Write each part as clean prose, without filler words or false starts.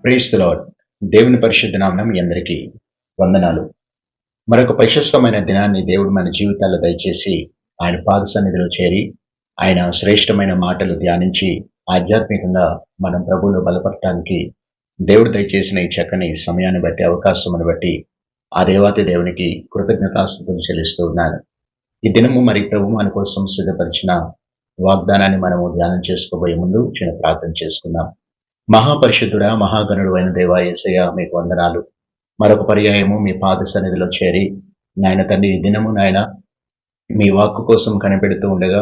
Praise the lord. దేవుని పరిశుద్ధ నామమున మీ అందరికీ వందనాలు. మరొక ప్రశస్తమైన దినాన్ని దేవుడు మన జీవితాల్లో దయచేసి ఆయన పాద సన్నిధిలో చేరి ఆయన శ్రేష్టమైన మాటలు ధ్యానించి ఆధ్యాత్మికంగా మనం ప్రభువులో బలపడటానికి దేవుడు దయచేసిన ఈ చక్కని సమయాన్ని బట్టి అవకాశమును బట్టి ఆ దేవాతి దేవునికి కృతజ్ఞతాస్తుతులు చెల్లిస్తూ ఉన్నాను. ఈ దినము మరి ప్రభు మన కోసం సిద్ధపరిచిన వాగ్దానాన్ని మనము ధ్యానం చేసుకోబోయే ముందు చిన్న ప్రార్థన చేసుకుందాం. మహాపరిశుద్ధుడా, మహాగణుడు అయిన దేవా యేసయ్య, మీకు వందనాలు. మరొక పర్యాయము మీ పాద సన్నిధిలో చేరి నాయన తండ్రి, ఈ దినము నాయన మీ వాక్కు కోసం కనిపెడుతూ ఉండగా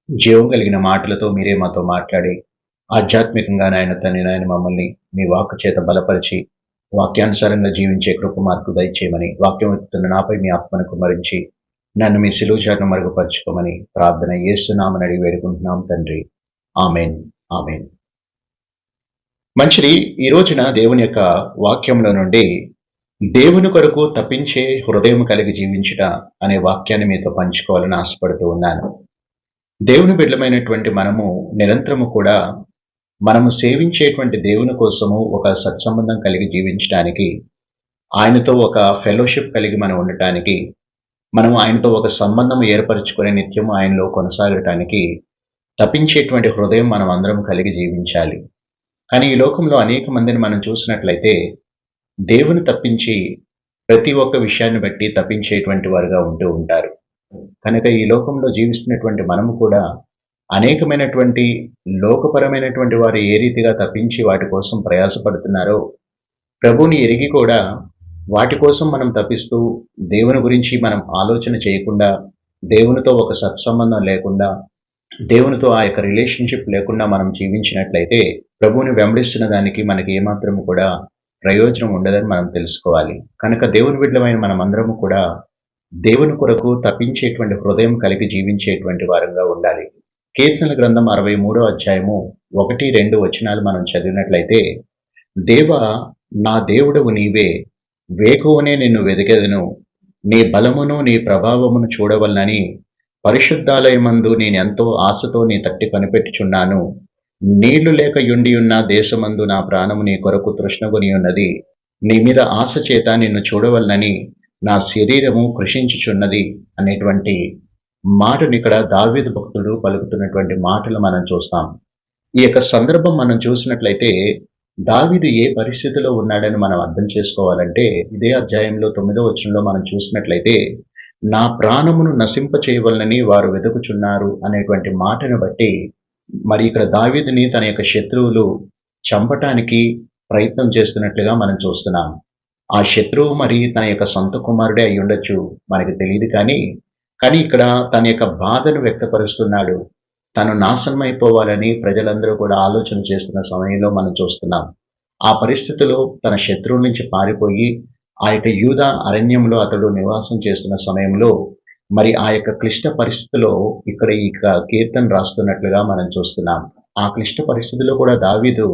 జీవం కలిగిన మాటలతో మీరే మాతో మాట్లాడి ఆధ్యాత్మికంగా నాయన తండ్రి నాయన మమ్మల్ని మీ వాక్కు చేత బలపరిచి వాక్యానుసారంగా జీవించే కృప మార్కు దయచేయమని, వాక్యం ఎత్తుతున్న నాపై మీ ఆత్మను కుమ్మరించి నన్ను మీ శిలువచాటును మరుగుపరచుకోమని ప్రార్థన యేసునామమున అడిగి వేడుకుంటున్నాం తండ్రి. ఆమేన్, ఆమేన్. మంచిది. ఈ రోజున దేవుని యొక్క వాక్యంలో నుండి దేవుని కొరకు తప్పించే హృదయం కలిగి జీవించుట అనే వాక్యాన్ని మీతో పంచుకోవాలని ఆశపడుతూ ఉన్నాను. దేవుని బిడ్డలమైనటువంటి మనము నిరంతరము కూడా మనము సేవించేటువంటి దేవుని కోసము ఒక సత్సంబంధం కలిగి జీవించడానికి, ఆయనతో ఒక ఫెలోషిప్ కలిగి మనం ఉండటానికి, మనము ఆయనతో ఒక సంబంధం ఏర్పరచుకునే నిత్యము ఆయనలో కొనసాగటానికి తప్పించేటువంటి హృదయం మనం అందరం కలిగి జీవించాలి. కానీ ఈ లోకంలో అనేక మందిని మనం చూసినట్లయితే దేవుని తప్పించి ప్రతి ఒక్క విషయాన్ని బట్టి తప్పించేటువంటి వారుగా ఉంటూ ఉంటారు. కనుక ఈ లోకంలో జీవిస్తున్నటువంటి మనము కూడా అనేకమైనటువంటి లోకపరమైనటువంటి వారు ఏ రీతిగా తప్పించి వాటి కోసం ప్రయాసపడుతున్నారో, ప్రభువుని ఎరిగి కూడా వాటి కోసం మనం తప్పిస్తూ దేవుని గురించి మనం ఆలోచన చేయకుండా, దేవునితో ఒక సత్సంబంధం లేకుండా, దేవునితో ఆ యొక్క రిలేషన్షిప్ లేకుండా మనం జీవించినట్లయితే ప్రభువుని వెంబడిస్తున్న దానికి మనకి ఏమాత్రము కూడా ప్రయోజనం ఉండదని మనం తెలుసుకోవాలి. కనుక దేవుని బిడ్డలమైన మనమందరము కూడా దేవుని కొరకు తప్పించేటువంటి హృదయం కలిగి జీవించేటువంటి వారంగా ఉండాలి. కీర్తనల గ్రంథం 63వ అధ్యాయము 1-2 వచనాలు మనం చదివినట్లయితే, దేవా నా దేవుడవు నీవే, వేకువనే నిన్ను వెదికెదను, నీ బలమును నీ ప్రభావమును చూడవలనని పరిశుద్ధాలయమందు నేనెంతో ఆశతో నీ తట్టి కనిపెట్టుచున్నాను. నీళ్లు లేక యుండియున్న దేశమందు నా ప్రాణము నీ కొరకు తృష్ణగొని ఉన్నది. నీ మీద ఆశ చేత నిన్ను చూడవలనని నా శరీరము కృషించుచున్నది అనేటువంటి మాటను ఇక్కడ దావీదు భక్తుడు పలుకుతున్నటువంటి మాటలు మనం చూస్తాం. ఈ యొక్క సందర్భం మనం చూసినట్లయితే దావీదు ఏ పరిస్థితిలో ఉన్నాడని మనం అర్థం చేసుకోవాలంటే, ఇదే అధ్యాయంలో 9వ వచనంలో మనం చూసినట్లయితే, నా ప్రాణమును నశింప చేయవలనని వారు వెతుకుచున్నారు అనేటువంటి మాటను బట్టి మరి ఇక్కడ దావీదుని తన యొక్క శత్రువులు చంపటానికి ప్రయత్నం చేస్తున్నట్లుగా మనం చూస్తున్నాం. ఆ శత్రువు మరి తన యొక్క సొంత కుమారుడే అయి ఉండొచ్చు, మనకి తెలియదు. కానీ ఇక్కడ తన యొక్క బాధను వ్యక్తపరుస్తున్నాడు. తను నాశనం అయిపోవాలని ప్రజలందరూ కూడా ఆలోచన చేస్తున్న సమయంలో మనం చూస్తున్నాం. ఆ పరిస్థితిలో తన శత్రువుల నుంచి పారిపోయి ఆ యొక్క యూదా అరణ్యంలో అతడు నివాసం చేస్తున్న సమయంలో మరి ఆ యొక్క క్లిష్ట పరిస్థితిలో ఇక్కడ ఈ కీర్తన రాస్తున్నట్లుగా మనం చూస్తున్నాం. ఆ క్లిష్ట పరిస్థితిలో కూడా దావీదు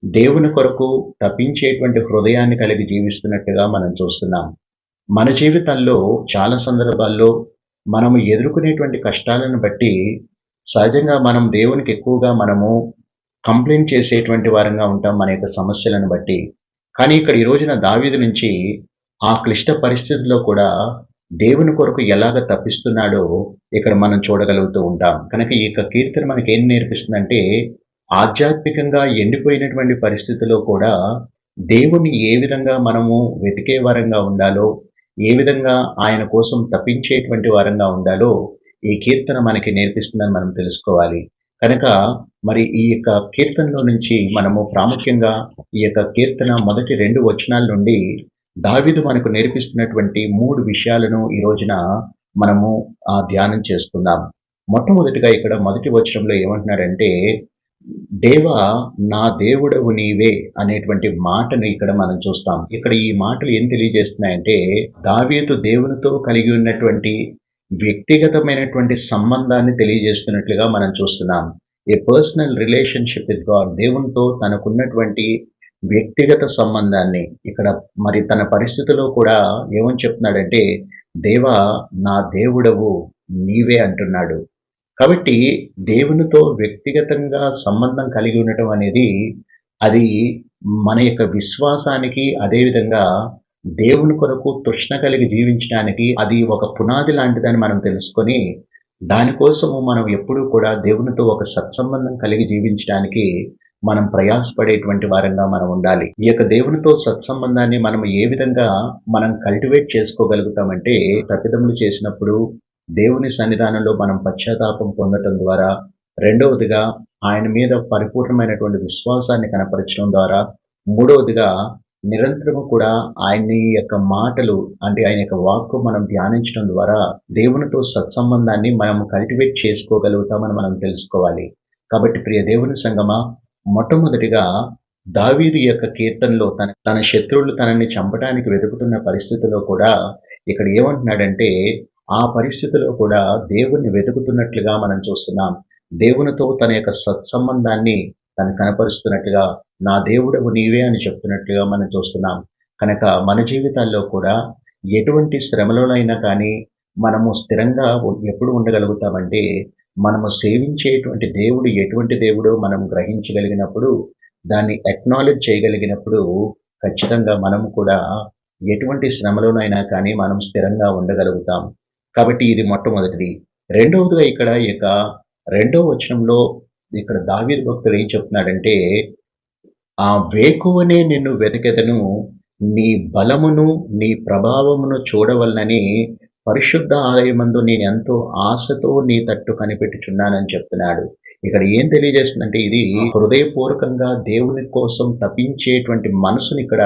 దేవుని కొరకు తప్పించేటువంటి హృదయాన్ని కలిగి జీవిస్తున్నట్టుగా మనం చూస్తున్నాం. మన జీవితాల్లో చాలా సందర్భాల్లో మనము ఎదుర్కొనేటువంటి కష్టాలను బట్టి సహజంగా మనం దేవునికి ఎక్కువగా మనము కంప్లైంట్ చేసేటువంటి వారంగా ఉంటాం మన యొక్క సమస్యలను బట్టి. కానీ ఇక్కడ ఈ రోజున దావీదు నుంచి ఆ క్లిష్ట పరిస్థితుల్లో కూడా దేవుని కొరకు ఎలాగ తప్పిస్తున్నాడో ఇక్కడ మనం చూడగలుగుతూ ఉంటాం. కనుక ఈ యొక్క కీర్తన మనకి ఏం నేర్పిస్తుందంటే, ఆధ్యాత్మికంగా ఎండిపోయినటువంటి పరిస్థితుల్లో కూడా దేవుని ఏ విధంగా మనము వెతికే వారంగా ఉండాలో, ఏ విధంగా ఆయన కోసం తప్పించేటువంటి వారంగా ఉండాలో ఈ కీర్తన మనకి నేర్పిస్తుందని మనం తెలుసుకోవాలి. కనుక మరి ఈ యొక్క కీర్తనలో నుంచి మనము ప్రాముఖ్యంగా ఈ యొక్క కీర్తన మొదటి 2 వచనాల నుండి దావీదు మనకు నేర్పిస్తున్నటువంటి 3 విషయాలను ఈ రోజున మనము ధ్యానం చేసుకుందాం. మొట్టమొదటిగా ఇక్కడ మొదటి వచనంలో ఏమంటున్నాడంటే, దేవా నా దేవుడవు నీవే అనేటువంటి మాటను ఇక్కడ మనం చూస్తాం. ఇక్కడ ఈ మాటలు ఏం తెలియజేస్తున్నాయంటే, దావీదు దేవునితో కలిగి ఉన్నటువంటి వ్యక్తిగతమైనటువంటి సంబంధాన్ని తెలియజేస్తున్నట్లుగా మనం చూస్తున్నాం. ఏ పర్సనల్ రిలేషన్షిప్ విత్ గాడ్, దేవునితో తనకున్నటువంటి వ్యక్తిగత సంబంధాన్ని ఇక్కడ మరి తన పరిస్థితిలో కూడా ఏమని చెప్తున్నాడంటే, దేవా నా దేవుడవు నీవే అంటున్నాడు. కాబట్టి దేవునితో వ్యక్తిగతంగా సంబంధం కలిగి ఉండటం అనేది అది మన యొక్క విశ్వాసానికి, అదే విధంగా దేవుని కొరకు తృష్ణ కలిగి జీవించడానికి అది ఒక పునాది లాంటిదని మనం తెలుసుకొని, దానికోసము మనం ఎప్పుడూ కూడా దేవునితో ఒక సత్సంబంధం కలిగి జీవించడానికి మనం ప్రయాసపడేటువంటి వారంగా మనం ఉండాలి. ఈ యొక్క దేవునితో సత్సంబంధాన్ని మనం ఏ విధంగా మనం కల్టివేట్ చేసుకోగలుగుతామంటే, తప్పిదములు చేసినప్పుడు దేవుని సన్నిధానంలో మనం పశ్చాత్తాపం పొందటం ద్వారా, రెండవదిగా ఆయన మీద పరిపూర్ణమైనటువంటి విశ్వాసాన్ని కనపరచడం ద్వారా, మూడవదిగా నిరంతరము కూడా ఆయన్ని యొక్క మాటలు అంటే ఆయన యొక్క వాక్కు మనం ధ్యానించడం ద్వారా దేవునితో సత్సంబంధాన్ని మనం కల్టివేట్ చేసుకోగలుగుతామని మనం తెలుసుకోవాలి. కాబట్టి ప్రియ దేవుని సంగమా, మొట్టమొదటిగా దావీదు యొక్క కీర్తనలో తన తన శత్రువులు తనని చంపడానికి వెతుకుతున్న పరిస్థితిలో కూడా ఇక్కడ ఏమంటున్నాడంటే, ఆ పరిస్థితిలో కూడా దేవుణ్ణి వెతుకుతున్నట్లుగా మనం చూస్తున్నాం. దేవునితో తన యొక్క సత్సంబంధాన్ని తను కనపరుస్తున్నట్టుగా, నా దేవుడవు నీవే అని చెప్తున్నట్లుగా మనం చూస్తున్నాం. కనుక మన జీవితాల్లో కూడా ఎటువంటి శ్రమలోనైనా కానీ మనము స్థిరంగా ఎప్పుడు ఉండగలుగుతామంటే, మనము సేవించేటువంటి దేవుడు ఎటువంటి దేవుడో మనం గ్రహించగలిగినప్పుడు, దాన్ని అక్నాలెడ్జ్ చేయగలిగినప్పుడు, ఖచ్చితంగా మనము కూడా ఎటువంటి శ్రమలోనైనా కానీ మనం స్థిరంగా ఉండగలుగుతాం. కాబట్టి ఇది మొట్టమొదటిది. రెండవదిగా ఇక్కడ ఇక రెండవ వచనంలో ఇక్కడ దావీదు భక్తుడు ఏం చెప్తున్నాడంటే, ఆ వేకువనే నిన్ను వెతికెదను, నీ బలమును నీ ప్రభావమును చూడవలనని పరిశుద్ధ ఆలయమందు నేనెంతో ఆశతో నీ తట్టు కనిపెట్టుచున్నానని చెప్తున్నాడు. ఇక్కడ ఏం తెలియజేస్తుందంటే, ఇది హృదయపూర్వకంగా దేవుని కోసం తపించేటువంటి మనసుని ఇక్కడ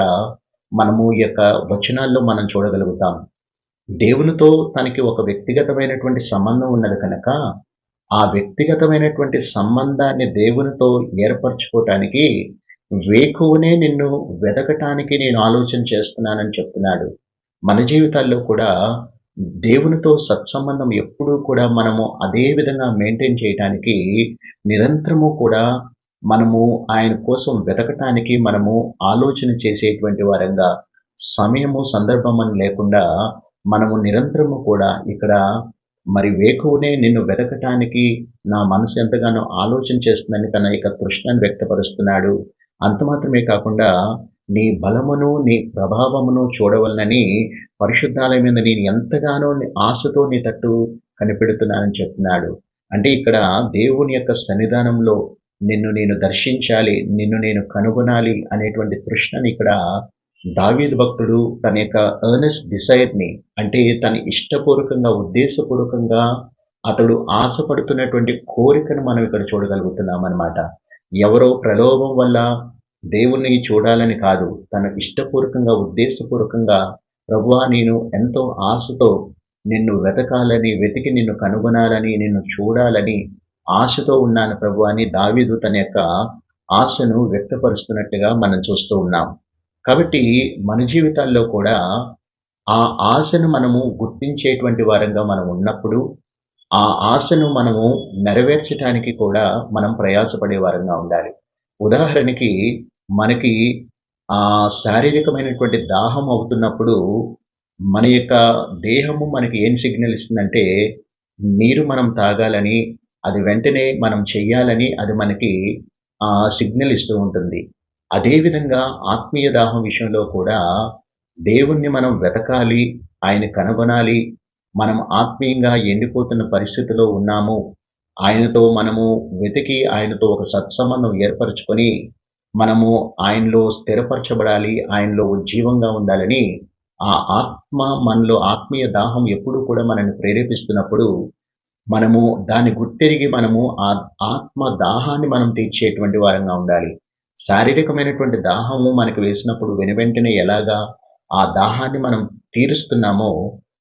మనము ఈ యొక్క వచనాల్లో మనం చూడగలుగుతాం. దేవునితో తనకి ఒక వ్యక్తిగతమైనటువంటి సంబంధం ఉన్నది కనుక, ఆ వ్యక్తిగతమైనటువంటి సంబంధాన్ని దేవునితో ఏర్పరచుకోవటానికి వేకువనే నిన్ను వెదకటానికి నేను ఆలోచన చేస్తున్నానని చెప్తున్నాడు. మన జీవితాల్లో కూడా దేవునితో సత్సంబంధం ఎప్పుడూ కూడా మనము అదే విధంగా మెయింటైన్ చేయటానికి నిరంతరము కూడా మనము ఆయన కోసం వెతకటానికి మనము ఆలోచన చేసేటువంటి వారంగా, సమయము సందర్భం అని లేకుండా మనము నిరంతరము కూడా ఇక్కడ మరి వేకువనే నిన్ను వెతకటానికి నా మనసు ఎంతగానో ఆలోచన చేస్తుందని తన యొక్క తృష్ణను వ్యక్తపరుస్తున్నాడు. అంత మాత్రమే కాకుండా, నీ బలమును నీ ప్రభావమును చూడవలనని పరిశుద్ధాలయం మీద నేను ఎంతగానో ఆశతో నీ తట్టు కనిపెడుతున్నానని చెప్తున్నాడు. అంటే ఇక్కడ దేవుని యొక్క సన్నిధానంలో నిన్ను నేను దర్శించాలి, నిన్ను నేను కనుగొనాలి అనేటువంటి తృష్ణని ఇక్కడ దావీదు భక్తుడు తన యొక్క ఎర్నెస్ట్ డిసైర్‌ని, అంటే తన ఇష్టపూర్వకంగా, ఉద్దేశపూర్వకంగా అతడు ఆశపడుతున్నటువంటి కోరికను మనం ఇక్కడ చూడగలుగుతున్నామనమాట. ఎవరో ప్రలోభం వల్ల దేవుణ్ణి చూడాలని కాదు, తన ఇష్టపూర్వకంగా, ఉద్దేశపూర్వకంగా, ప్రభువా నేను ఎంతో ఆశతో నిన్ను వెతకాలని, వెతికి నిన్ను కనుగొనాలని, నిన్ను చూడాలని ఆశతో ఉన్నాను ప్రభువా అని దావీదు తన యొక్క ఆశను వ్యక్తపరుస్తున్నట్టుగా మనం చూస్తూ ఉన్నాం. కాబట్టి మన జీవితాల్లో కూడా ఆ ఆశను మనము గుర్తించేటువంటి వారంగా మనం ఉన్నప్పుడు, ఆ ఆశను మనము నెరవేర్చటానికి కూడా మనం ప్రయాసపడే వారంగా ఉండాలి. ఉదాహరణకి మనకి శారీరకమైనటువంటి దాహం అవుతున్నప్పుడు మన యొక్క దేహము మనకి ఏం సిగ్నల్ ఇస్తుందంటే, నీరు మనం తాగాలని, అది వెంటనే మనం చెయ్యాలని అది మనకి సిగ్నల్ ఇస్తూ ఉంటుంది. అదేవిధంగా ఆత్మీయ దాహం విషయంలో కూడా దేవుణ్ణి మనం వెతకాలి, ఆయన కనుగొనాలి. మనం ఆత్మీయంగా ఎండిపోతున్న పరిస్థితిలో ఉన్నాము. ఆయనతో మనము వెతికి ఆయనతో ఒక సత్సంబంధం ఏర్పరచుకొని మనము ఆయనలో స్థిరపరచబడాలి, ఆయనలో ఉజ్జీవంగా ఉండాలని ఆ ఆత్మ మనలో ఆత్మీయ దాహం ఎప్పుడూ కూడా మనల్ని ప్రేరేపిస్తున్నప్పుడు మనము దాన్ని గుర్తెరిగి మనము ఆ ఆత్మ దాహాన్ని మనం తీర్చేటువంటి వారంగా ఉండాలి. శారీరకమైనటువంటి దాహము మనకు వేసినప్పుడు వెనువెంటనే ఎలాగా ఆ దాహాన్ని మనం తీరుస్తున్నామో,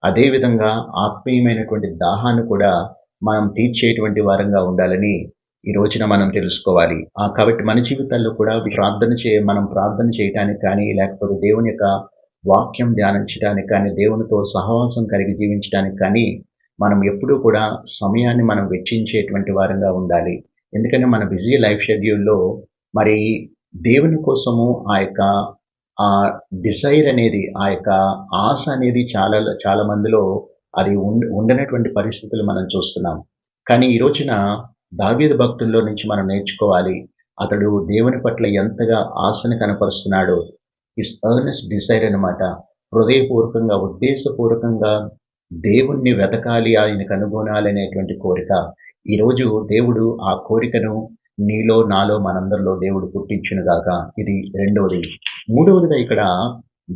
అదేవిధంగా ఆత్మీయమైనటువంటి దాహాన్ని కూడా మనం తీర్చేటువంటి వారంగా ఉండాలని ఈ రోజున మనం తెలుసుకోవాలి. కాబట్టి మన జీవితాల్లో కూడా మనం ప్రార్థన చేయటానికి కానీ, లేకపోతే దేవుని యొక్క వాక్యం ధ్యానించడానికి కానీ, దేవునితో సహవాసం కలిగి జీవించడానికి కానీ, మనం ఎప్పుడూ కూడా సమయాన్ని మనం వెచ్చించేటువంటి వారంగా ఉండాలి. ఎందుకంటే మన బిజీ లైఫ్ షెడ్యూల్‌లో మరి దేవుని కోసము ఆ యొక్క డిజైర్ అనేది, ఆ యొక్క ఆశ అనేది చాలా మందిలో అది ఉండనటువంటి పరిస్థితులు మనం చూస్తున్నాం. కానీ ఈ రోజున దావీదు భక్తుల్లో నుంచి మనం నేర్చుకోవాలి. అతడు దేవుని పట్ల ఎంతగా ఆశను కనపరుస్తున్నాడో, హిస్ ఎర్నెస్ట్ డిజైర్ అనమాట. హృదయపూర్వకంగా, ఉద్దేశపూర్వకంగా దేవుణ్ణి వెతకాలి, ఆయన్ని కనుగొనాలనేటువంటి కోరిక. ఈరోజు దేవుడు ఆ కోరికను నీలో, నాలో, మనందరిలో దేవుడు పుట్టించునుగాక. ఇది రెండవది. మూడవదిగా ఇక్కడ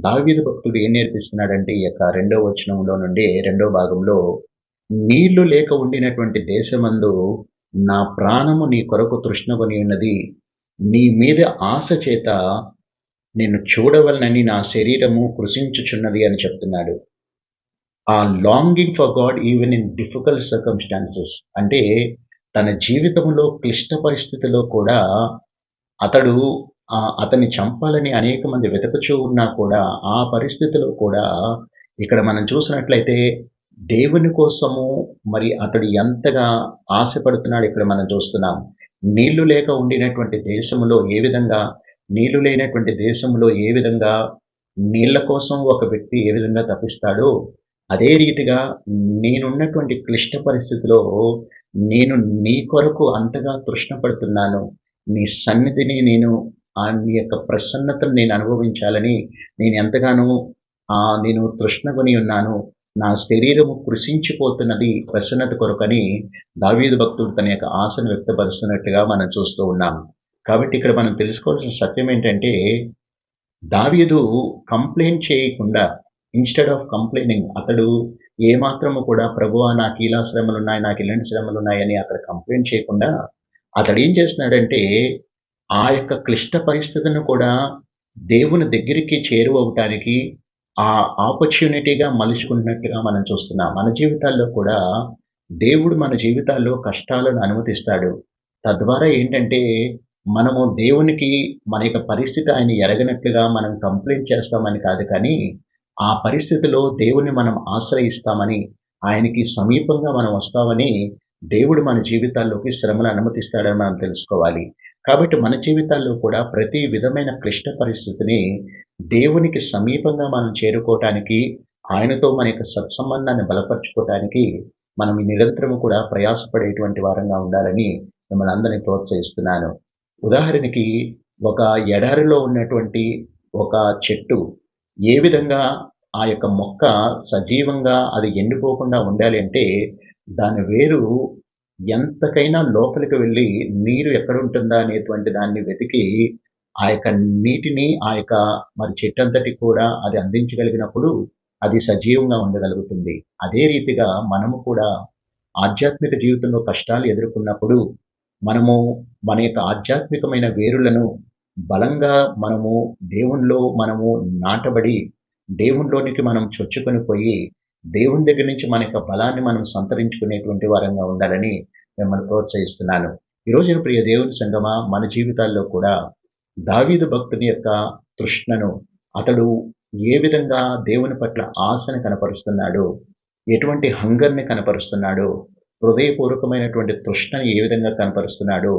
దావీదు భక్తుడు ఏం నేర్పిస్తున్నాడంటే, ఈ యొక్క రెండో వచనంలో నుండి రెండో భాగంలో, నీళ్లు లేక ఉండినటువంటి దేశమందు నా ప్రాణము నీ కొరకు తృష్ణగొని ఉన్నది. నీ మీద ఆశ చేత నిన్ను చూడవలనని నా శరీరము కృషించుచున్నది అని చెప్తున్నాడు. ఆ longing for God even in difficult circumstances, అంటే తన జీవితంలో క్లిష్ట పరిస్థితిలో కూడా అతడు అతన్ని చంపాలని అనేక మంది వెతుకుచూ ఉన్నా కూడా, ఆ పరిస్థితిలో కూడా ఇక్కడ మనం చూసినట్లయితే దేవుని కోసము మరి అతడు ఎంతగా ఆశపడుతున్నాడు ఇక్కడ మనం చూస్తున్నాం. నీళ్లు లేక ఉండినటువంటి దేశంలో ఏ విధంగా, నీళ్లు లేనటువంటి దేశంలో ఏ విధంగా నీళ్ల కోసం ఒక వ్యక్తి ఏ విధంగా తపిస్తాడో, అదే రీతిగా నేనున్నటువంటి క్లిష్ట పరిస్థితిలో నేను నీ కొరకు అంతగా తృష్ణపడుతున్నాను. నీ సన్నిధిని నేను, నీ యొక్క ప్రసన్నతను నేను అనుభవించాలని నేను ఎంతగానో నేను తృష్ణగొని ఉన్నాను. నా శరీరము కృషించిపోతున్నది ప్రసన్నత కొరకని దావీదు భక్తుడు తన యొక్క ఆశను వ్యక్తపరుస్తున్నట్టుగా మనం చూస్తూ ఉన్నాం. కాబట్టి ఇక్కడ మనం తెలుసుకోవాల్సిన సత్యం ఏంటంటే, దావీదు కంప్లైంట్ చేయకుండా, ఇన్‌స్టెడ్ ఆఫ్ కంప్లెయినింగ్, అతడు ఏమాత్రము కూడా ప్రభువా నాకు ఇలా శ్రమలున్నాయి, నాకు ఇలాంటి శ్రమలున్నాయని అక్కడ కంప్లెయింట్ చేయకుండా, అతడేం చేస్తున్నాడంటే ఆ యొక్క క్లిష్ట పరిస్థితిని కూడా దేవుని దగ్గరికి చేరువవ్వటానికి ఆ ఆపర్చునిటీగా మలుచుకున్నట్టుగా మనం చూస్తున్నాం. మన జీవితాల్లో కూడా దేవుడు మన జీవితాల్లో కష్టాలను అనుమతిస్తాడు. తద్వారా ఏంటంటే మనము దేవునికి మన యొక్క పరిస్థితి ఆయన ఎరగనట్లుగా మనం కంప్లెయింట్ చేస్తామని కాదు, కానీ ఆ పరిస్థితిలో దేవుణ్ణి మనం ఆశ్రయిస్తామని, ఆయనకి సమీపంగా మనం వస్తామని దేవుడు మన జీవితాల్లోకి శ్రమను అనుమతిస్తాడని మనం తెలుసుకోవాలి. కాబట్టి మన జీవితాల్లో కూడా ప్రతి విధమైన క్లిష్ట పరిస్థితిని దేవునికి సమీపంగా మనం చేరుకోవటానికి, ఆయనతో మన యొక్క సత్సంబంధాన్ని బలపరుచుకోవటానికి మనం నిరంతరము కూడా ప్రయాసపడేటువంటి వారంగా ఉండాలని మిమ్మల్ని అందరినీ ప్రోత్సహిస్తున్నాను. ఉదాహరణకి ఒక ఎడారిలో ఉన్నటువంటి ఒక చెట్టు ఏ విధంగా ఆ యొక్క మొక్క సజీవంగా అది ఎండిపోకుండా ఉండాలి అంటే, దాని వేరు ఎంతకైనా లోపలికి వెళ్ళి నీరు ఎక్కడుంటుందా అనేటువంటి దాన్ని వెతికి ఆ యొక్క నీటిని ఆ యొక్క మరి చెట్టంతటికి కూడా అది అందించగలిగినప్పుడు అది సజీవంగా ఉండగలుగుతుంది. అదే రీతిగా మనము కూడా ఆధ్యాత్మిక జీవితంలో కష్టాలు ఎదుర్కొన్నప్పుడు మనము మన యొక్క ఆధ్యాత్మికమైన వేరులను బలంగా మనము దేవునిలో మనము నాటబడి, దేవునిలోనికి మనం చొచ్చుకొని పోయి, దేవుని దగ్గర నుంచి మన యొక్క బలాన్ని మనం సంతరించుకునేటువంటి వారంగా ఉండాలని మిమ్మల్ని ప్రోత్సహిస్తున్నాను. ఈరోజు ప్రియ దేవుని సంగమా, మన జీవితాల్లో కూడా దావీదు భక్తుని యొక్క తృష్ణను, అతడు ఏ విధంగా దేవుని పట్ల ఆశను కనపరుస్తున్నాడో, ఎటువంటి హంగర్‌ని కనపరుస్తున్నాడో, హృదయపూర్వకమైనటువంటి తృష్ణని ఏ విధంగా కనపరుస్తున్నాడో,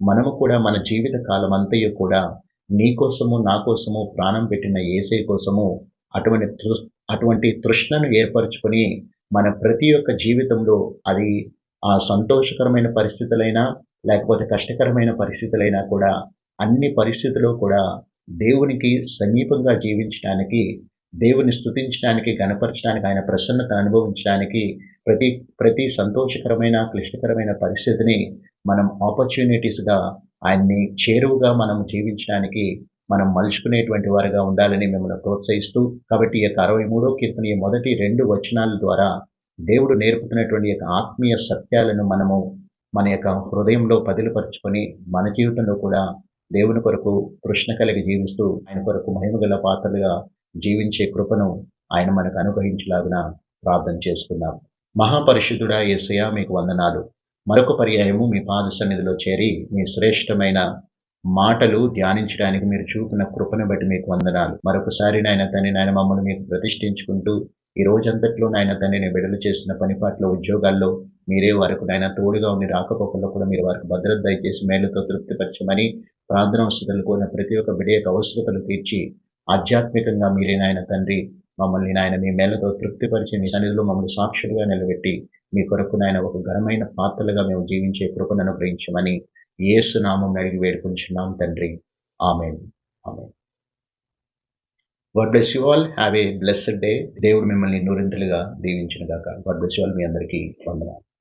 మనము కూడా మన జీవిత కాలమంతయు కూడా నీ కోసము, నా కోసము ప్రాణం పెట్టిన యేసయ్య కోసము అటువంటి అటువంటి తృష్ణను ఏర్పరచుకొని మన ప్రతి ఒక్క జీవితంలో, అది సంతోషకరమైన పరిస్థితులైనా, లేకపోతే కష్టకరమైన పరిస్థితులైనా కూడా, అన్ని పరిస్థితుల్లో కూడా దేవునికి సమీపంగా జీవించడానికి, దేవుని స్తుతించడానికి, గణపరచడానికి, ఆయన ప్రసన్నతను అనుభవించడానికి ప్రతి ప్రతి సంతోషకరమైన, క్లిష్టకరమైన పరిస్థితిని మనం ఆపర్చునిటీస్‌గా, ఆయన్ని చేరువగా మనం జీవించడానికి మనం మలుచుకునేటువంటి వారుగా ఉండాలని మిమ్మల్ని ప్రోత్సహిస్తూ, కాబట్టి ఈ యొక్క 63వ కీర్తన ఈ మొదటి 2 వచనాల ద్వారా దేవుడు నేర్పుతున్నటువంటి యొక్క ఆత్మీయ సత్యాలను మనము మన యొక్క హృదయంలో పదిలపరుచుకొని, మన జీవితంలో కూడా దేవుని కొరకు తృష్ణ కలిగి జీవిస్తూ, ఆయన కొరకు మహిమగల పాత్రలుగా జీవించే కృపను ఆయన మనకు అనుగ్రహించులాగున ప్రార్థన చేసుకుందాం. మహాపరిశుద్ధుడా యేసయ్యా, మీకు వందనాలు. మరొక పర్యాయము మీ పాద సన్నిధిలో చేరి మీ శ్రేష్టమైన మాటలు ధ్యానించడానికి మీరు చూపిన కృపను బట్టి మీకు వందనాలు. మరొకసారి నాయన తండ్రి, నాయన మమ్మల్ని మీకు ప్రతిష్ఠించుకుంటూ ఈ రోజంతట్లో నాయన తండ్రి నేను విడుదల చేస్తున్న పనిపాట్ల, ఉద్యోగాల్లో మీరే వారికి నాయన తోడుగా ఉండి, రాకపోకల్లో కూడా మీరు వారికి భద్రత దయచేసి మేలుతో తృప్తిపరచమని, ప్రార్థనావసరతలు కోరిన ప్రతి ఒక్క బిడ్డ యొక్క అవసరతలు తీర్చి, ఆధ్యాత్మికంగా మీరే నాయన తండ్రి మమ్మల్ని నాయన మీ మేలతో తృప్తిపరిచి, మీ సన్నిధిలో మమ్మల్ని సాక్షులుగా నిలబెట్టి, మీ కొరకు నాయన ఒక ఘనమైన పాత్రలుగా మేము జీవించే కృపను అనుగ్రహించమని యేసు నామం అడిగి వేడుకుంటున్నాం తండ్రి. ఆమేన్. ఆమేన్. God bless you all. Have a blessed day. దేవుడు మిమ్మల్ని నూరింతలుగా దీవించును గాక. God bless you all. మీ అందరికీ వందనాలు.